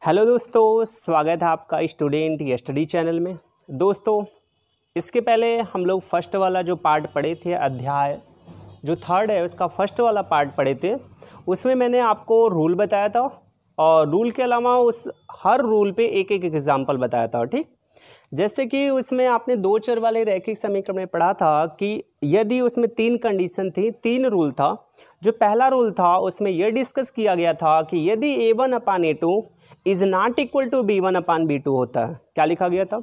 Hello दोस्तों, स्वागत है आपका स्टूडेंट स्टडी चैनल में। दोस्तों, इसके पहले हम लोग फर्स्ट वाला जो पार्ट पढ़े थे, अध्याय जो थर्ड है उसका फर्स्ट वाला पार्ट पढ़े थे। उसमें मैंने आपको रूल बताया था और रूल के अलावा उस हर रूल पे एक एक एग्जाम्पल बताया था। ठीक, जैसे कि उसमें आपने दो चर वाले रैखिक समीकरण में पढ़ा था कि यदि उसमें तीन कंडीशन थी, तीन रूल था। जो पहला रूल था उसमें यह डिस्कस किया गया था कि यदि a1/a2 is not equal to b1/b2 होता है। क्या लिखा गया था?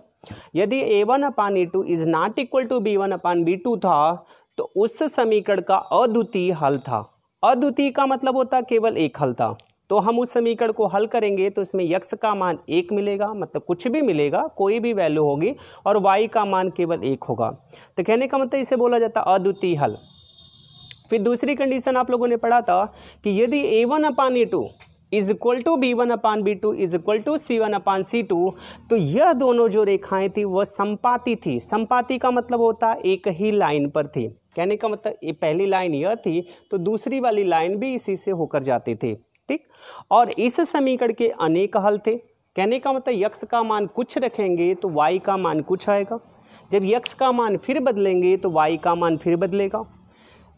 यदि a1/a2 is not equal to b1/b2 था तो उस समीकरण का अद्वितीय हल था। अद्वितीय का मतलब होता है केवल एक हल था। तो हम उस समीकरण को हल करेंगे तो इसमें x का मान 1 मिलेगा, मतलब कुछ भी मिलेगा, कोई भी वैल्यू होगी, और y का मान केवल 1 होगा। तो कहने का मतलब इसे बोला जाता है अद्वितीय हल। फिर दूसरी कंडीशन आप लोगों ने पढ़ा था कि यदि a1/a2 is equal to b1/b2 is equal to c1/c2, तो यह दोनों जो रेखाएं थी वह संपाती थी। संपाती का मतलब होता है एक ही लाइन पर थी। कहने का मतलब ये पहली लाइन यह थी तो दूसरी वाली लाइन भी इसी से होकर जाती थी। ठीक, और इस समीकरण के अनेक हल थे। कहने का मतलब x का मान कुछ रखेंगे तो y का मान कुछ आएगा, जब x का मान फिर बदलेंगे तो y का मान फिर बदलेगा।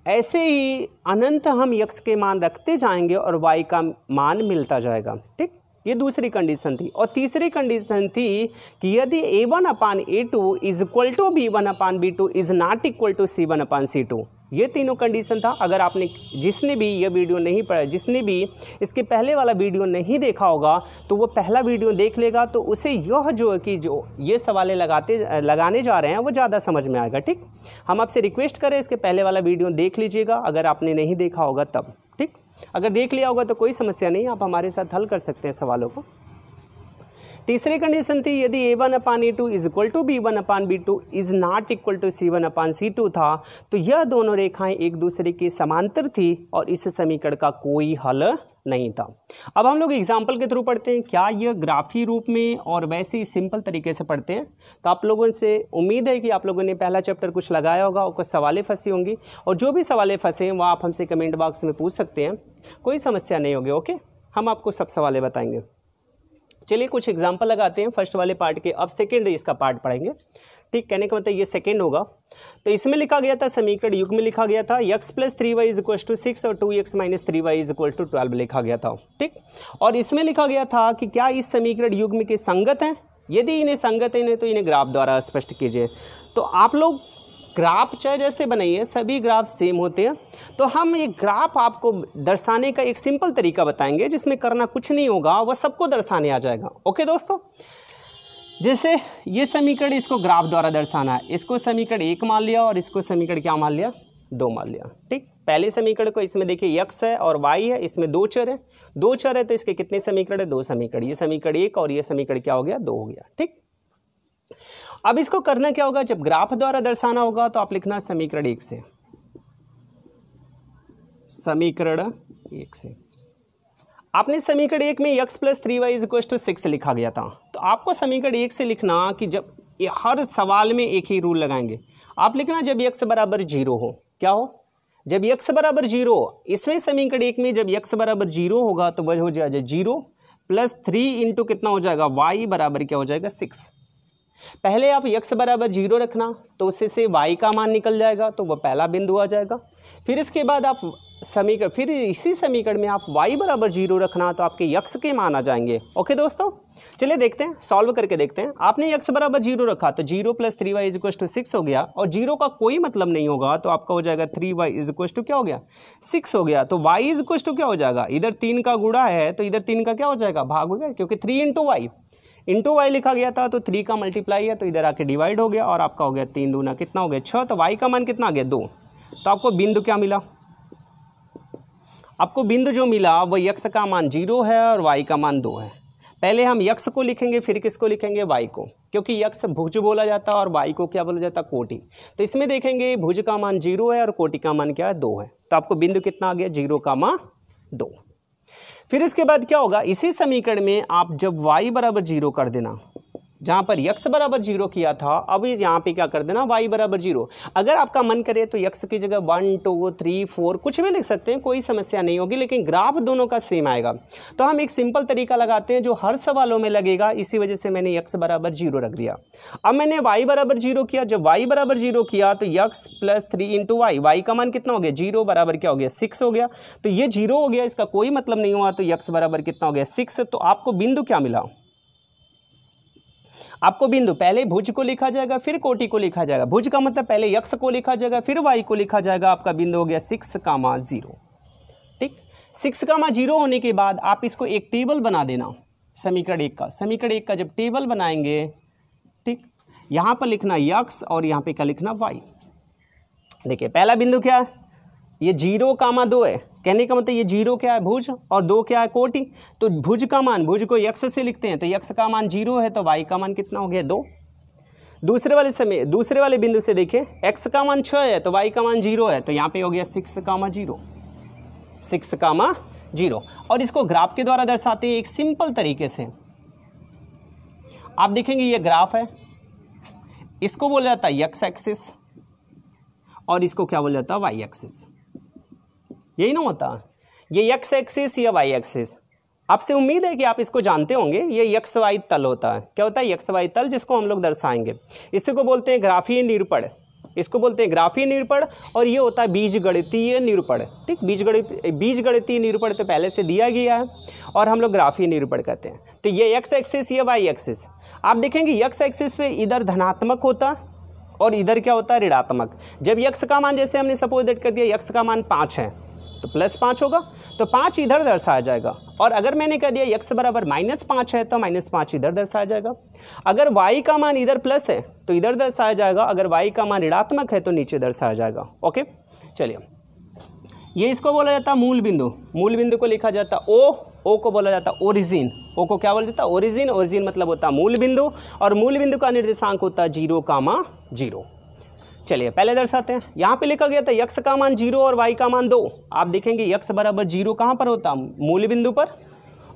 ऐसे ही अनंत हम x के मान रखते जाएंगे और y का मान मिलता जाएगा। ठीक, ये दूसरी कंडीशन थी। और तीसरी कंडीशन थी कि यदि a1/a2 is equal to b1/b2 is not equal to c1/c2। ये तीनों कंडीशन था। अगर आपने जिसने भी ये वीडियो नहीं पढ़ा, जिसने भी इसके पहले वाला वीडियो नहीं देखा होगा तो वो पहला वीडियो देख लेगा, तो उसे यह जो है कि जो ये सवालें लगाने जा रहे हैं वो ज़्यादा समझ में आएगा। ठीक, हम आपसे रिक्वेस्ट करें इसके पहले वाला वीडियो देख लीजिएगा अगर आपने नहीं देखा होगा तब। ठीक, अगर देख लिया होगा तो कोई समस्या नहीं, आप हमारे साथ हल कर सकते हैं सवालों को। तीसरी कंडीशन थी यदि a1/a2 is equal to b1/b2 is not equal to c1/c2 था, तो यह दोनों रेखाएं एक दूसरे के समांतर थी और इस समीकरण का कोई हल नहीं था। अब हम लोग एग्जाम्पल के थ्रू पढ़ते हैं। क्या यह ग्राफी रूप में और वैसे ही सिंपल तरीके से पढ़ते हैं। तो आप लोगों से उम्मीद है कि आप लोगों ने पहला चैप्टर कुछ लगाया होगा और कुछ सवालें फंसी होंगी, और जो भी सवालें फंसे हैं वो आप हमसे कमेंट बॉक्स में पूछ सकते हैं, कोई समस्या नहीं होगी। ओके, हम आपको सब सवालें बताएंगे। चलिए कुछ एग्जाम्पल लगाते हैं फर्स्ट वाले पार्ट के। अब सेकेंड इसका पार्ट पढ़ेंगे। ठीक, कहने का मतलब ये सेकेंड होगा। तो इसमें लिखा गया था, समीकरण युग में लिखा गया था x + 3y is equal to 6 और 2x - 3y is equal to 12 लिखा गया था। ठीक, और इसमें लिखा गया था कि क्या इस समीकरण युग में के संगत हैं। यदि इन्हें संगत है तो इन्हें ग्राफ द्वारा स्पष्ट कीजिए। तो आप लोग ग्राफ चाहे जैसे बनाइए, सभी ग्राफ सेम होते हैं। तो हम एक ग्राफ आपको दर्शाने का एक सिंपल तरीका बताएंगे जिसमें करना कुछ नहीं होगा, वह सबको दर्शाने आ जाएगा। ओके दोस्तों, जैसे ये समीकरण, इसको ग्राफ द्वारा दर्शाना है। इसको समीकरण 1 मान लिया और इसको समीकरण क्या मान लिया, 2 मान लिया। ठीक, पहले समीकरण को इसमें देखिए x है और y है, इसमें दो चर है। दो चर है तो इसके कितने समीकरण है, 2 समीकरण। ये समीकरण 1 और ये समीकरण क्या हो गया, 2 हो गया। ठीक, अब इसको करना क्या होगा, जब ग्राफ द्वारा दर्शाना होगा तो आप लिखना समीकरण 1 से। समीकरण 1 से आपने समीकरण 1 में x + 3y = 6 लिखा गया था। तो आपको समीकरण 1 से लिखना कि जब हर सवाल में एक ही रूल लगाएंगे। आप लिखना जब x बराबर 0 हो। क्या हो, जब x बराबर 0। इसमें समीकरण 1 में जब x बराबर 0 होगा तो वह हो जाएगा 0 + 3 इंटू कितना हो जाएगा, y बराबर क्या हो जाएगा, 6। पहले आप x बराबर 0 रखना तो उससे से y का मान निकल जाएगा, तो वह पहला बिंदु आ जाएगा। फिर इसके बाद आप समीकरण, फिर इसी समीकरण में आप y बराबर 0 रखना तो आपके x के मान आ जाएंगे। ओके दोस्तों, चलिए देखते हैं, सॉल्व करके देखते हैं। आपने x बराबर 0 रखा तो 0 + 3y = 6 हो गया, और 0 का कोई मतलब नहीं होगा तो आपका हो जाएगा 3y = क्या हो गया, 6 हो गया। तो y = क्या हो जाएगा, इधर 3 का गुणा है तो इधर 3 का क्या हो जाएगा, भाग हो गया, क्योंकि 3 × y लिखा गया था तो 3 का मल्टीप्लाई है तो इधर आके डिवाइड हो गया, और आपका हो गया 3 दूना कितना हो गया, 6। तो y का मान कितना आ गया, 2। तो आपको बिंदु क्या मिला, आपको बिंदु जो मिला वो x का मान 0 है और y का मान 2 है। पहले हम x को लिखेंगे, फिर किसको लिखेंगे, y को, क्योंकि x भुज बोला जाता है और y को क्या बोला जाता है, कोटि। तो इसमें देखेंगे भुज का मान 0 है और कोटि का मान क्या है, 2 है। तो आपको बिंदु कितना आ गया, 0 का मान 2। फिर इसके बाद क्या होगा, इसी समीकरण में आप जब y बराबर 0 कर देना, जहाँ पर x बराबर 0 किया था, अब यहाँ पे क्या कर देना y बराबर 0। अगर आपका मन करे तो x की जगह 1 2 3 4 कुछ भी लिख सकते हैं, कोई समस्या नहीं होगी, लेकिन ग्राफ दोनों का सेम आएगा। तो हम एक सिंपल तरीका लगाते हैं जो हर सवालों में लगेगा, इसी वजह से मैंने x बराबर 0 रख दिया। अब मैंने y बराबर 0 किया, जब y बराबर 0 किया तो x प्लस 3 इंटू y का मान कितना हो गया 0 बराबर क्या हो गया 6 हो गया। तो ये 0 हो गया, इसका कोई मतलब नहीं हुआ, तो x बराबर कितना हो गया 6। तो आपको बिंदु क्या मिला, आपको बिंदु पहले भुज को लिखा जाएगा फिर कोटि को लिखा जाएगा। भुज का मतलब पहले x को लिखा जाएगा फिर y को लिखा जाएगा। आपका बिंदु हो गया 6,0। ठीक, 6,0 होने के बाद आप इसको एक टेबल बना देना समीकरण 1 का। समीकरण 1 का जब टेबल बनाएंगे, ठीक, यहाँ पर लिखना x और यहाँ पे क्या लिखना y। देखिए पहला बिंदु क्या है, ये 0,2 है, कहने का मतलब ये 0 क्या है भुज और 2 क्या है कोटि। तो भुज का मान, भुज को x से लिखते हैं, तो x का मान 0 है, तो y का मान कितना हो गया 2। दूसरे वाले बिंदु से देखें, x का मान 6 है तो y का मान 0 है, तो यहाँ पे हो गया 6,0। और इसको ग्राफ के द्वारा दर्शाते हैं एक सिंपल तरीके से। आप देखेंगे ये ग्राफ है, इसको बोला जाता है x एक्सिस और इसको क्या बोला जाता है y एक्सिस। यही ना होता, ये x एक्सिस या y एक्सिस। आपसे उम्मीद है कि आप इसको जानते होंगे, ये x y तल होता है। क्या होता है x y तल, जिसको हम लोग दर्शाएंगे। इसको बोलते हैं ग्राफीय निरूपण, इसको बोलते हैं ग्राफीय निरूपण, और ये होता है बीजगणितीय निरूपण। ठीक, बीजगणितीय निरूपण तो पहले से दिया गया है और हम लोग ग्राफीय निरूपण कहते हैं। तो ये x एक्सिस या y एक्सिस, आप देखेंगे x एक्सिस पे इधर धनात्मक होता है और इधर क्या होता है ऋणात्मक। जब x का मान, जैसे हमने सपोज दैट कर दिया x का मान 5 है तो +5 होगा, तो 5 इधर दर्शाया जाएगा। और अगर मैंने कह दिया x बराबर -5 है तो -5 इधर दर्शाया जाएगा। अगर y का मान इधर प्लस है तो इधर दर्शाया जाएगा, अगर y का मान ऋणात्मक है तो नीचे दर्शाया जाएगा। ओके, चलिए, ये इसको बोला जाता है मूल बिंदु। मूल बिंदु को लिखा जाता है ओ को बोला जाता है ओरिजिन। ओ को क्या बोला जाता है ओरिजिन। ओरिजिन मतलब होता है मूल बिंदु, और मूल बिंदु का निर्देशांक होता है 0,0। चलिए पहले दर्शाते हैं। यहाँ पे लिखा गया था x का मान 0 और y का मान 2। आप देखेंगे x बराबर 0 कहाँ पर होता है, मूल बिंदु पर,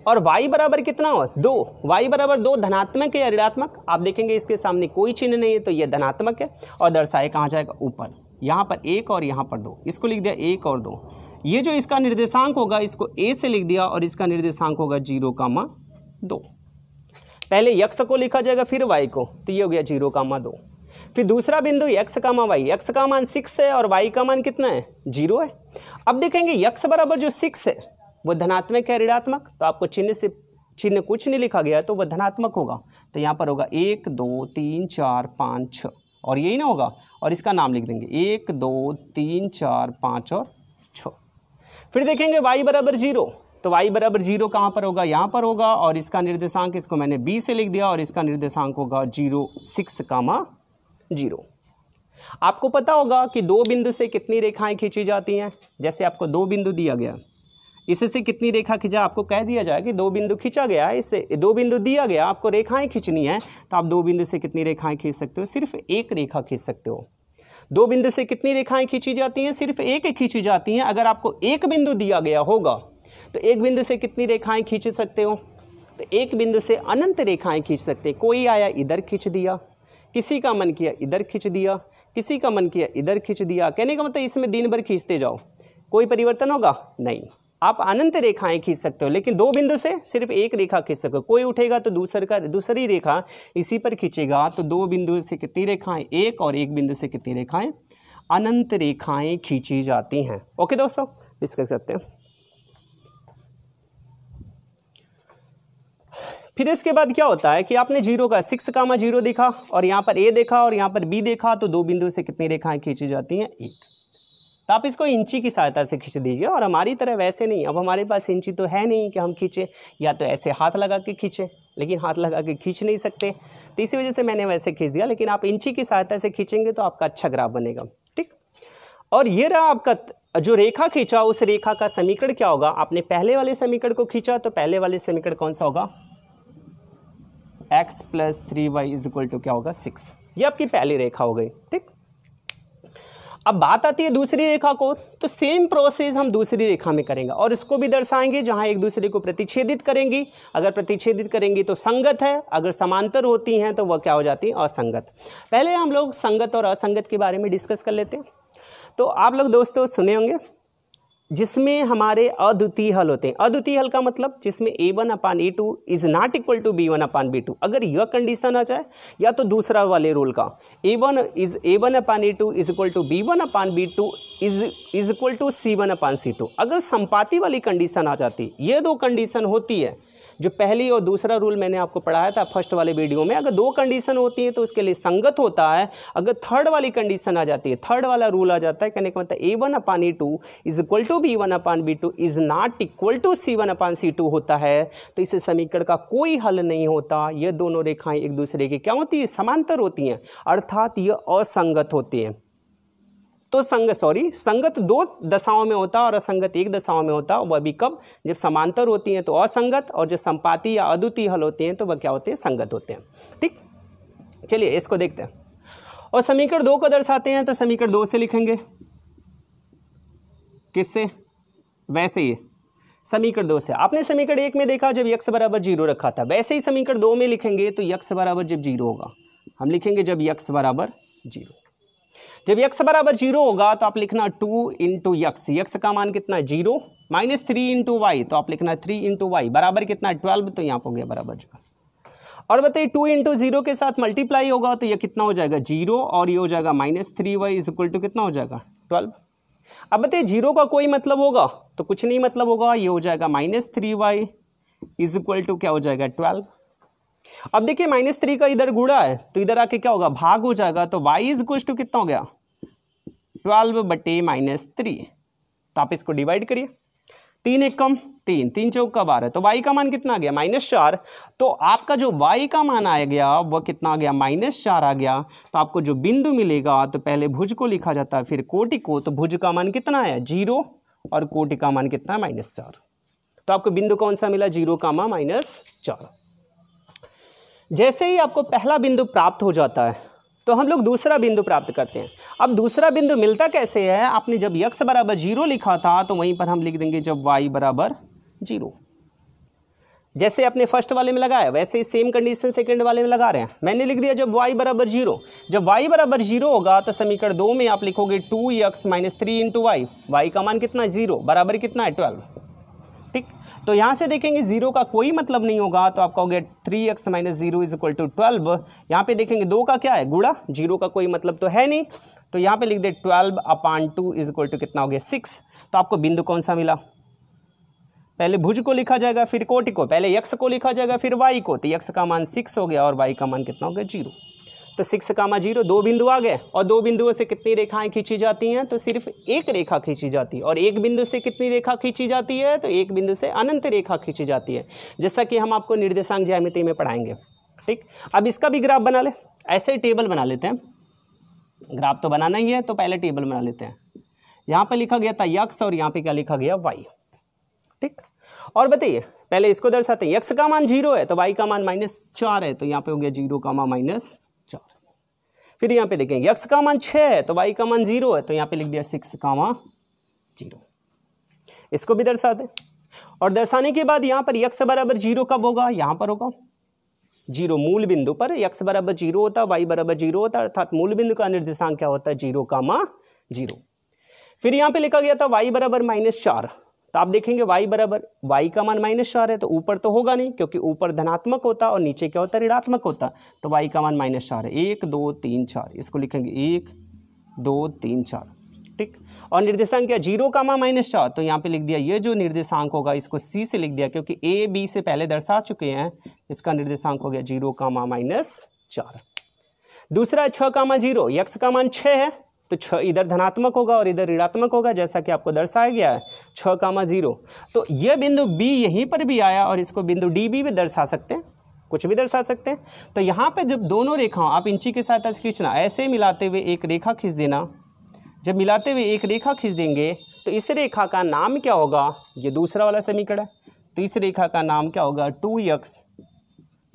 और y बराबर कितना हो 2। y बराबर 2 धनात्मक है या ऋणात्मक, आप देखेंगे इसके सामने कोई चिन्ह नहीं है तो ये धनात्मक है, और दर्शाए कहाँ जाएगा ऊपर। यहाँ पर 1 और यहाँ पर 2, इसको लिख दिया 1 और 2। ये जो इसका निर्देशांक होगा इसको a से लिख दिया, और इसका निर्देशांक होगा 0,2। पहले x को लिखा जाएगा फिर y को, तो ये हो गया 0,2। फिर दूसरा बिंदु x, y, x का मान 6 है और y का मान कितना है 0 है। अब देखेंगे x बराबर जो 6 है वो धनात्मक है ऋणात्मक, तो आपको चिन्ह कुछ नहीं लिखा गया तो वह धनात्मक होगा, तो यहाँ पर होगा 1 2 3 4 5 6, और यही ना होगा, और इसका नाम लिख देंगे 1 2 3 4 5 और 6। फिर देखेंगे y बराबर 0, तो y बराबर 0 कहाँ पर होगा, यहाँ पर होगा, और इसका निर्देशांक इसको मैंने b से लिख दिया, और इसका निर्देशांक होगा 6,0। आपको पता होगा कि दो बिंदु से कितनी रेखाएं खींची जाती हैं। जैसे आपको दो बिंदु दिया गया, इससे कितनी रेखा खींचा, आपको कह दिया जाए कि दो बिंदु खींचा गया है, इससे दो बिंदु दिया गया, आपको रेखाएं खींचनी है, तो आप दो बिंदु से कितनी रेखाएं खींच सकते हो, सिर्फ एक रेखा खींच सकते हो। दो बिंदु से कितनी रेखाएं खींची जाती हैं, सिर्फ एक खींची जाती हैं। अगर आपको एक बिंदु दिया गया होगा तो एक बिंदु से कितनी रेखाएं खींच सकते हो, तो एक बिंदु से अनंत रेखाएं खींच सकते हैं। कोई आया इधर खींच दिया, किसी का मन किया इधर खींच दिया, किसी का मन किया इधर खींच दिया। कहने का मतलब इसमें दिन भर खींचते जाओ, कोई परिवर्तन होगा नहीं। आप अनंत रेखाएं खींच सकते हो, लेकिन दो बिंदु से सिर्फ एक रेखा खींच सकते हो। कोई उठेगा तो दूसरी रेखा इसी पर खींचेगा, तो दो बिंदु से कितनी रेखाएं, एक, और एक बिंदु से कितनी रेखाएं, अनंत रेखाएं खींची जाती हैं। ओके दोस्तों, डिस्कस करते हैं। फिर इसके बाद क्या होता है कि आपने 0 का 6,0 देखा, और यहाँ पर a देखा और यहाँ पर b देखा, तो दो बिंदु से कितनी रेखाएं खींची जाती हैं, एक। तो आप इसको इंची की सहायता से खींच दीजिए, और हमारी तरह वैसे नहीं। अब हमारे पास इंची तो है नहीं कि हम खींचे, या तो ऐसे हाथ लगा के खींचे, लेकिन हाथ लगा के खींच नहीं सकते, तो इसी वजह से मैंने वैसे खींच दिया। लेकिन आप इंची की सहायता से खींचेंगे तो आपका अच्छा ग्राफ बनेगा। ठीक, और ये रहा आपका जो रेखा खींचा, उस रेखा का समीकरण क्या होगा। आपने पहले वाले समीकरण को खींचा, तो पहले वाले समीकरण कौन सा होगा, x + 3y = क्या होगा 6। ये आपकी पहली रेखा हो गई। ठीक, अब बात आती है दूसरी रेखा को, तो सेम प्रोसेस हम दूसरी रेखा में करेंगे और इसको भी दर्शाएंगे जहां एक दूसरे को प्रतिच्छेदित करेंगी। अगर प्रतिच्छेदित करेंगी तो संगत है, अगर समांतर होती हैं तो वह क्या हो जाती है, असंगत। पहले हम लोग संगत और असंगत के बारे में डिस्कस कर लेते हैं। तो आप लोग दोस्तों सुने होंगे जिसमें हमारे अद्वितीय हल होते हैं। अद्वितीय हल का मतलब जिसमें a1/a2 is not equal to b1/b2। अगर यह कंडीशन आ जाए, या तो दूसरा वाले रूल का a1/a2 is equal to b1/b2 is equal to c1/c2। अगर संपाती वाली कंडीशन आ जाती, ये दो कंडीशन होती है, जो पहली और दूसरा रूल मैंने आपको पढ़ाया था फर्स्ट वाले वीडियो में, अगर दो कंडीशन होती है तो उसके लिए संगत होता है। अगर थर्ड वाली कंडीशन आ जाती है, थर्ड वाला रूल आ जाता है, कहने का मतलब a1/a2 is equal to b1/b2 is not equal to c1/c2 होता है, तो इस समीकरण का कोई हल नहीं होता। ये दोनों रेखाएं एक दूसरे की क्या होती है, समांतर होती हैं, अर्थात ये असंगत होती हैं। तो संगत दो दशाओं में होता है और असंगत एक दशाओं में होता है। वह भी कब, जब समांतर होती हैं तो असंगत, और जो संपाती या अद्वितीय हल होते हैं तो वह क्या होते हैं, संगत होते हैं। ठीक, चलिए इसको देखते हैं। और समीकरण 2 को दर्शाते हैं तो समीकरण 2 से लिखेंगे, किससे, वैसे ही समीकरण 2 से। आपने समीकरण 1 में देखा जब x बराबर 0 रखा था, वैसे ही समीकरण 2 में लिखेंगे तो x बराबर जब 0 होगा, हम लिखेंगे जब x बराबर 0। जब x बराबर 0 होगा तो आप लिखना 2 इंटू x का मान कितना है 0, माइनस 3 इंटू वाई, तो आप लिखना 3 इंटू वाई बराबर कितना है 12, तो यहाँ हो गया बराबर 0। और बताइए 2 इंटू 0 के साथ मल्टीप्लाई होगा तो ये कितना हो जाएगा 0, और ये हो जाएगा minus 3y is equal to कितना हो जाएगा 12। अब बताइए 0 का कोई मतलब होगा तो कुछ नहीं मतलब होगा, ये हो जाएगा minus 3y is equal to क्या हो जाएगा 12। अब देखिए माइनस 3 का इधर गुणा है तो इधर आके क्या होगा, भाग हो जाएगा, तो y इज इक्वल टू कितना हो गया 12/-3। तो आप इसको डिवाइड करिए, 3 एकम 3, 3 चौक का 12, तो y का मान कितना आ गया -4। तो आपका जो y का मान आ गया वह कितना आ गया -4 आ गया। तो आपको जो बिंदु मिलेगा तो पहले भुज को लिखा जाता है फिर कोटि को, तो भुज का मान कितना है 0 और कोटि का मान कितना है -4। तो आपको बिंदु कौन सा मिला, 0, -4। जैसे ही आपको पहला बिंदु प्राप्त हो जाता है तो हम लोग दूसरा बिंदु प्राप्त करते हैं। अब दूसरा बिंदु मिलता कैसे है, आपने जब x बराबर 0 लिखा था तो वहीं पर हम लिख देंगे जब y बराबर 0। जैसे अपने फर्स्ट वाले में लगाया वैसे ही सेम कंडीशन सेकंड वाले में लगा रहे हैं। मैंने लिख दिया जब y बराबर 0। जब y बराबर 0 होगा तो समीकरण 2 में आप लिखोगे 2x - 3 इंटू y का मान कितना है 0, बराबर कितना है 12। ठीक, तो यहाँ से देखेंगे 0 का कोई मतलब नहीं होगा, तो आप कहोगे 3x - 0 इज इक्वल टू 12। यहाँ पे देखेंगे 2 का क्या है गुणा, 0 का कोई मतलब तो है नहीं, तो यहाँ पे लिख दे 12/2 इज इक्वल टू कितना हो गया 6। तो आपको बिंदु कौन सा मिला, पहले भुज को लिखा जाएगा फिर कोटि को, पहले x को लिखा जाएगा फिर y को, तो x का मान 6 हो गया और y का मान कितना हो गया 0। तो 6, 0 दो बिंदु आ गए, और दो बिंदुओं से कितनी रेखाएं खींची जाती हैं, तो सिर्फ एक रेखा खींची जाती है। और एक बिंदु से कितनी रेखा खींची जाती है, तो एक बिंदु से अनंत रेखा खींची जाती है, जैसा कि हम आपको निर्देशांक ज्यामिति में पढ़ाएंगे। ठीक, अब इसका भी ग्राफ बना ले, ऐसे ही टेबल बना लेते हैं। ग्राफ तो बनाना ही है तो पहले टेबल बना लेते हैं। यहाँ पर लिखा गया था x और यहाँ पे क्या लिखा गया y। ठीक, और बताइए पहले इसको दर्शाते हैं, x का मान 0 है तो y का मान -4 है, तो यहाँ पे हो गया 0, -4। फिर यहाँ पे देखेंगे x का मान 6 है तो y का मान 0 है, तो यहाँ पे लिख दिया 6, 0। इसको भी दर्शा दें, और दर्शाने के बाद यहाँ पर x बराबर 0 कब होगा, यहाँ पर होगा 0 मूल बिंदु पर x बराबर 0 होता है, y बराबर 0 होता है, अर्थात मूल बिंदु का निर्देशांक क्या होता है 0, 0। फिर यहाँ पे लिखा गया था y बराबर -4, तो आप देखेंगे y का मान -4 है तो ऊपर तो होगा नहीं, क्योंकि ऊपर धनात्मक होता और नीचे क्या होता है ऋणात्मक होता, तो y का मान -4 है। 1 2 3 4, इसको लिखेंगे 1 2 3 4। ठीक, और निर्देशांक क्या 0, -4, तो यहाँ पे लिख दिया ये जो निर्देशांक होगा इसको c से लिख दिया, क्योंकि a b से पहले दर्शा चुके हैं। इसका निर्देशांक हो गया 0, -4। दूसरा 6, 0, x का मान 6 है तो 6 इधर धनात्मक होगा और इधर ऋणात्मक होगा, जैसा कि आपको दर्शाया गया है 6, 0। तो यह बिंदु b यहीं पर भी आया और इसको बिंदु डी भी दर्शा सकते हैं, कुछ भी दर्शा सकते हैं। तो यहाँ पे जब दोनों रेखाओं आप इंची के साथ ऐसे खींचना, ऐसे मिलाते हुए एक रेखा खींच देना। जब मिलाते हुए एक रेखा खींच देंगे तो इस रेखा का नाम क्या होगा, ये दूसरा वाला समीकरण है, तो इस रेखा का नाम क्या होगा 2x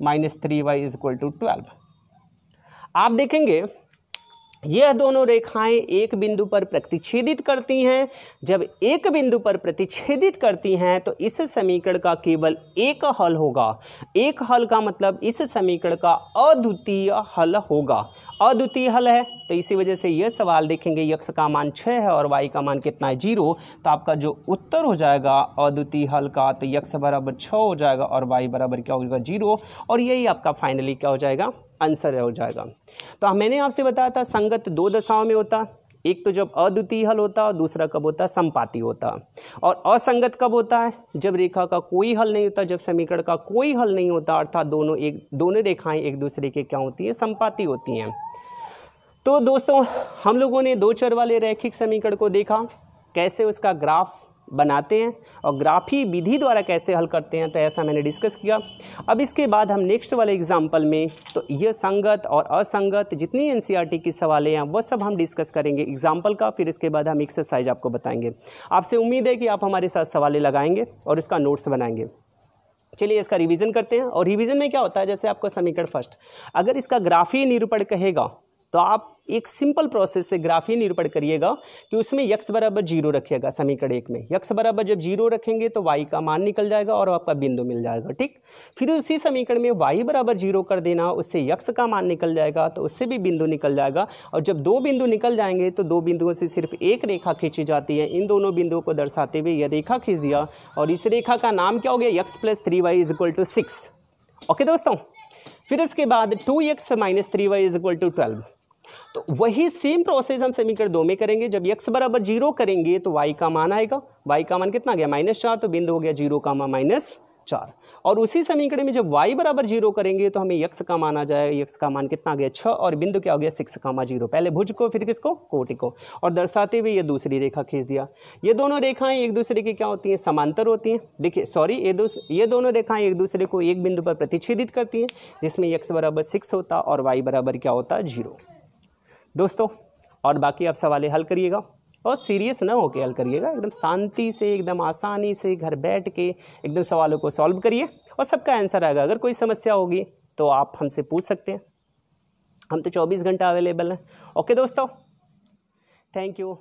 - 3y = 12। आप देखेंगे यह दोनों रेखाएं एक बिंदु पर प्रतिच्छेदित करती हैं। जब एक बिंदु पर प्रतिच्छेदित करती हैं तो इस समीकरण का केवल एक हल होगा। एक हल का मतलब इस समीकरण का अद्वितीय हल होगा। अद्वितीय हल है तो इसी वजह से यह सवाल देखेंगे x का मान 6 है और y का मान कितना है 0, तो आपका जो उत्तर हो जाएगा अद्वितीय हल का तो x बराबर 6 हो जाएगा और y बराबर क्या होगा 0, और यही आपका फाइनली क्या हो जाएगा आंसर हो जाएगा। तो मैंने आपसे बताया था संगत दो दशाओं में होता, एक तो जब अद्वितीय हल होता और दूसरा कब होता संपाती होता। और असंगत कब होता है? जब रेखा का कोई हल नहीं होता, जब समीकरण का कोई हल नहीं होता, अर्थात दोनों रेखाएं एक दूसरे के क्या होती हैं संपाती होती हैं। तो दोस्तों हम लोगों ने दो चर वाले रैखिक समीकरण को देखा, कैसे उसका ग्राफ बनाते हैं और ग्राफी विधि द्वारा कैसे हल करते हैं, तो ऐसा मैंने डिस्कस किया। अब इसके बाद हम नेक्स्ट वाले एग्जाम्पल में तो ये संगत और असंगत जितनी एनसीईआरटी की सवालें हैं वो सब हम डिस्कस करेंगे एग्जाम्पल का, फिर इसके बाद हम एक्सरसाइज आपको बताएंगे। आपसे उम्मीद है कि आप हमारे साथ सवालें लगाएंगे और इसका नोट्स बनाएंगे। चलिए इसका रिवीजन करते हैं। और रिवीजन में क्या होता है, जैसे आपको समीकरण फर्स्ट अगर इसका ग्राफीय निरूपण कहेगा तो आप एक सिंपल प्रोसेस से ग्राफीय निरूपण करिएगा कि उसमें x बराबर 0 रखिएगा। समीकरण एक में x बराबर जब 0 रखेंगे तो y का मान निकल जाएगा और आपका बिंदु मिल जाएगा, ठीक। फिर उसी समीकरण में y बराबर 0 कर देना, उससे x का मान निकल जाएगा तो उससे भी बिंदु निकल जाएगा। और जब दो बिंदु निकल जाएंगे तो दो बिंदुओं से सिर्फ एक रेखा खींची जाती है। इन दोनों बिंदुओं को दर्शाते हुए यह रेखा खींच दिया और इस रेखा का नाम क्या हो गया x + 3y = 6। ओके दोस्तों, फिर इसके बाद 2x - 3y = 12। तो वही सेम प्रोसेस हम समीकरण 2 में करेंगे। जब x बराबर 0 करेंगे तो y का मान आएगा, y का मान कितना गया -4, तो बिंदु हो गया 0, -4। और उसी समीकरण में जब y बराबर 0 करेंगे तो हमें x का मान आ जाएगा, x का मान कितना गया 6 और बिंदु क्या हो गया 6, 0। पहले भुज को फिर किसको कोटि को, और दर्शाते हुए ये दूसरी रेखा खींच दिया। ये दोनों रेखाएं एक दूसरे की क्या होती हैं समांतर होती हैं। देखिए सॉरी, ये दोनों रेखाएं एक दूसरे को एक बिंदु पर प्रतिच्छेदित करती हैं, जिसमें x बराबर 6 होता और y बराबर क्या होता 0 दोस्तों। और बाकी आप सवालें हल करिएगा और सीरियस ना होकर हल करिएगा, एकदम शांति से एकदम आसानी से घर बैठ के एकदम सवालों को सॉल्व करिए और सबका आंसर आएगा। अगर कोई समस्या होगी तो आप हमसे पूछ सकते हैं, हम तो 24 घंटा अवेलेबल हैं। ओके दोस्तों, थैंक यू।